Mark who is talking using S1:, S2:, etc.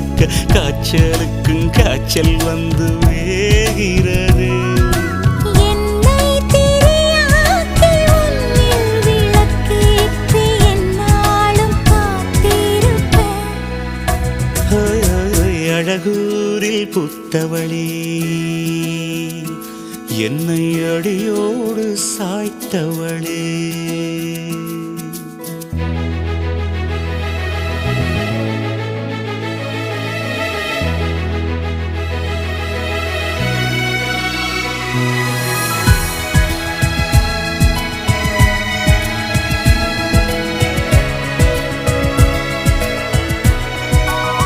S1: இருக்க காய்ச்சலுக்கும் காய்ச்சல் வந்து வேகிறது. அழகூரில் புத்தவளே என்னை அடியோடு சாய்த்தவளே.